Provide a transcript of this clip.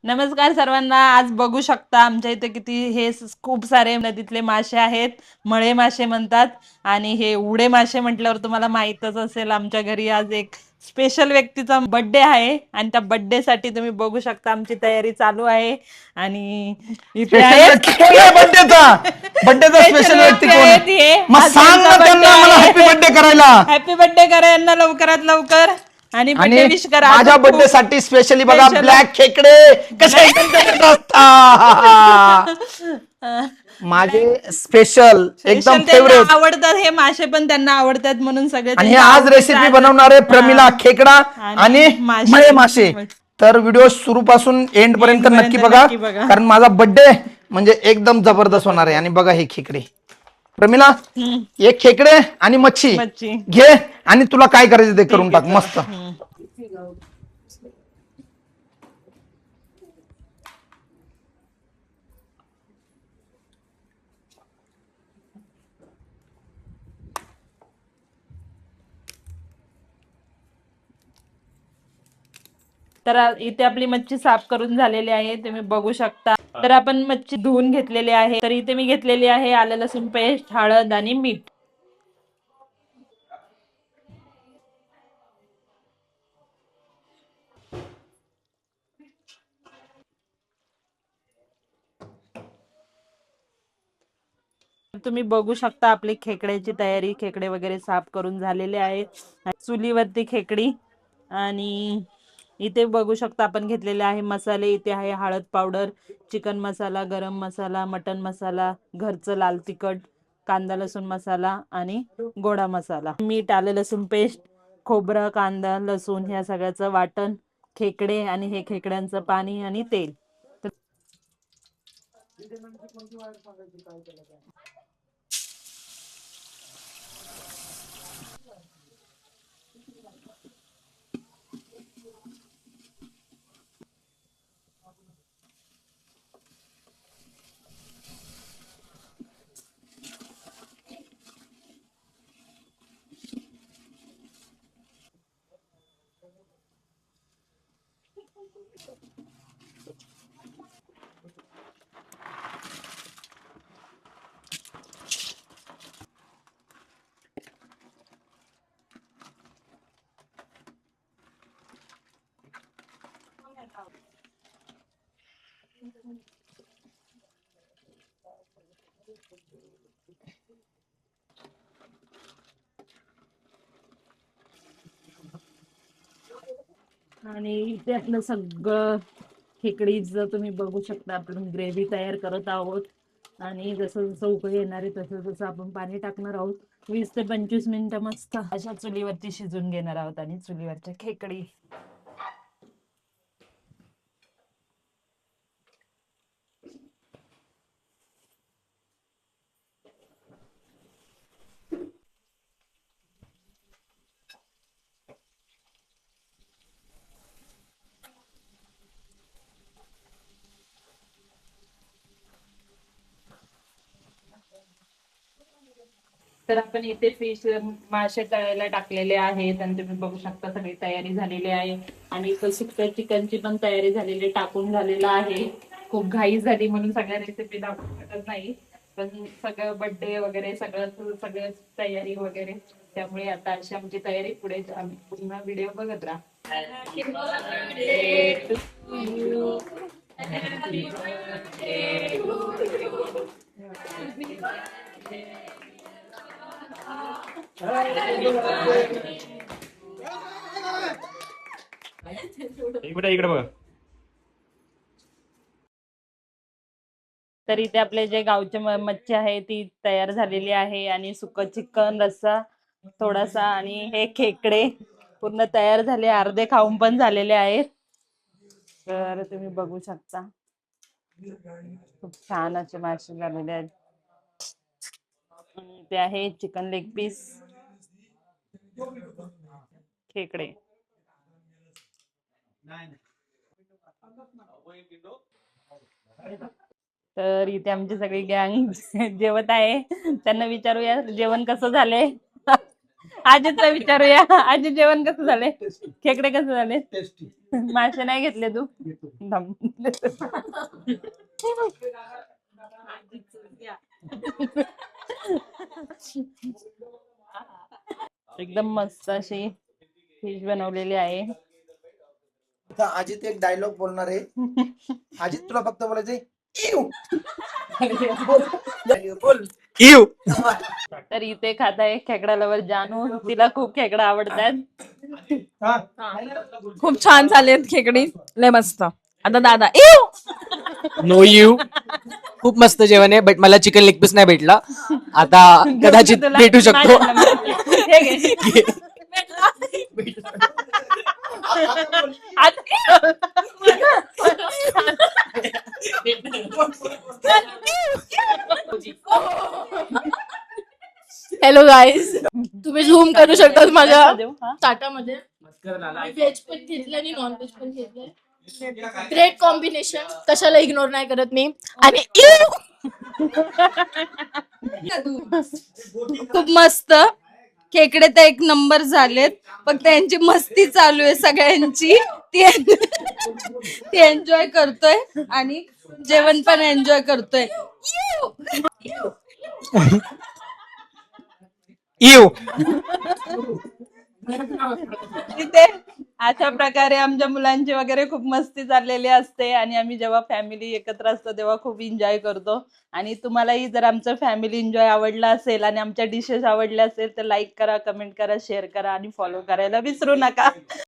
नमस्कार सर्वांना. आज बघू शकता आमच्या इथे किती खूप सारे नदीतले मासे आहेत. मळे मासे म्हणतात. आणि हे उडे मासे म्हटल्यावर तुम्हाला माहीतच असेल, आमच्या घरी आज एक स्पेशल व्यक्तीचा बर्थडे आहे आणि त्या बर्थडे साठी तुम्ही बघू शकता आमची तयारी चालू आहे. आणि इथे स्पेशल व्यक्ती कोण आहे बर्थडेचा? बर्थडेचा स्पेशल व्यक्ती कोण आहे? मग सांग ना त्यांना मला हॅपी बर्थडे करायला. हॅपी बर्थडे करा यांना लवकरात लवकर आणि आणि बर्थडे विश करा. माझ्या बर्थडे साठी स्पेशली बघा ब्लॅक खेकडे कसे माझे स्पेशल एकदम फेवरेट. आवडतात हे मासे, पण त्यांना आवडतात म्हणून सगळे. आणि हे आज रेसिपी बनवणार आहे प्रमिला खेकडा आणि मळे मासे. तर व्हिडिओ सुरू पासून एंड पर्यंत नक्की बघा, कारण माझा बर्थडे म्हणजे एकदम जबरदस्त होणार आहे. आणि बघा हे खेकडे, प्रमिला एक खेकडे आणि मच्छी घे आणि तुला काय करायचं ते करून टाक मस्त. तर इथे आपली मच्छी साफ करून झालेली आहे, तुम्ही बघू शकता. तर आपण मच्छी धुवून घेतलेली आहे. तर इथे मी घेतलेली आहे आलं लसूण पेस्ट, हळद आणि मीठ. तुम्ही बघू शकता आपली खेकड्याची तयारी. खेकडे वगैरे साफ करून झालेले आहेत. चुलीवरती खेकडी. आणि इथे बघू शकता आपण घेतलेले आहे मसाले. इथे आहे हळद पावडर, चिकन मसाला, गरम मसाला, मटन मसाला, घरचं लाल तिखट, कांदा लसूण मसाला आणि गोडा मसाला, मीठ, आलं लसूण पेस्ट, खोबरं, कांदा लसूण ह्या सगळ्याचं वाटण, खेकडे आणि हे खेकड्यांचं पाणी आणि तेल. आणि इथे आपलं सगळं खेकडीचं तुम्ही बघू शकता, आपण ग्रेव्ही तयार करत आहोत. आणि जसं जसं उकळी येणार आहे तसं जसं आपण पाणी टाकणार आहोत. 20 ते 25 मिनिटं मस्त अशा चुलीवरती शिजून घेणार आहोत. आणि चुलीवरच्या खेकडी तर आपण इथे फिश मासे तळायला टाकलेले आहेत. आणि तुम्ही बघू शकता सगळी तयारी झालेली आहे. आणि इथं सुक्या चिकनची पण तयारी झालेली, टाकून झालेला आहे. खूप घाई झाली म्हणून सगळ्या रेसिपी दाखवू शकत नाही, पण सगळं बर्थडे वगैरे सगळं तयारी वगैरे, त्यामुळे आता अशी आमची तयारी. पुढे आम्ही पूर्ण व्हिडिओ बघत राहा. इकडे बघा. तर इथे आपले जे गावचे मच्छी आहे ती तयार झालेली आहे. आणि सुकं चिकन, रस्सा थोडासा आणि हे खेकडे पूर्ण तयार झाले. अर्धे खाऊन पण झालेले आहेत. तर तुम्ही बघू शकता खूप छान असे मासे झालेले आहेत. आणि ते आहे चिकन लेग पीस, खेकडे. तर इथे आमची सगळी गँग जेवत आहे. त्यांना विचारूया जेवण कसं झालंय. आजीला विचारूया. आजी जेवण कसं झाले? खेकडे कसं झाले? मासे नाही घेतले तू? थांब. एकदम मस्त अशी फिश बनवलेली आहे. अजित एक डायलॉग बोलणार आहे. अजित तुला फक्त बोलायचंय बोल. तर इथे खात आहे खेकडा लवर जानू. तिला खूप खेकडा आवडतात. खूप छान झालेत खेकडी, लय मस्त. आता दादा नो यू. खूप मस्त जेवण आहे, बट मला चिकन लेग पीस नाही भेटला. आता कदाचित तुला भेटू शकतो. हे घे. हॅलो गाईज, तुम्ही झूम करू शकता माझ्या देऊ, हा? ताटामध्ये. व्हेज पण घेतलं आणि नॉन व्हेज पण घेतलंय. ग्रेट कॉम्बिनेशन, कशाला इग्नोर नाही करत मी. आणि खूप मस्त खेकडे तर एक नंबर झालेत. फक्त त्यांची मस्ती चालू आहे सगळ्यांची, ती एन्जॉय करतोय आणि जेवण पण एन्जॉय करतोय. यू. इथे अशा प्रकारे आमच्या मुलांची वगैरे खूप मस्ती चाललेली असते आणि आम्ही जेव्हा फॅमिली एकत्र असतो तेव्हा खूप एन्जॉय करतो. आणि तुम्हालाही जर आमचं फॅमिली एन्जॉय आवडला असेल आणि आमच्या डिशेस आवडल्या असेल तर लाईक करा, कमेंट करा, शेअर करा आणि फॉलो करायला विसरू नका.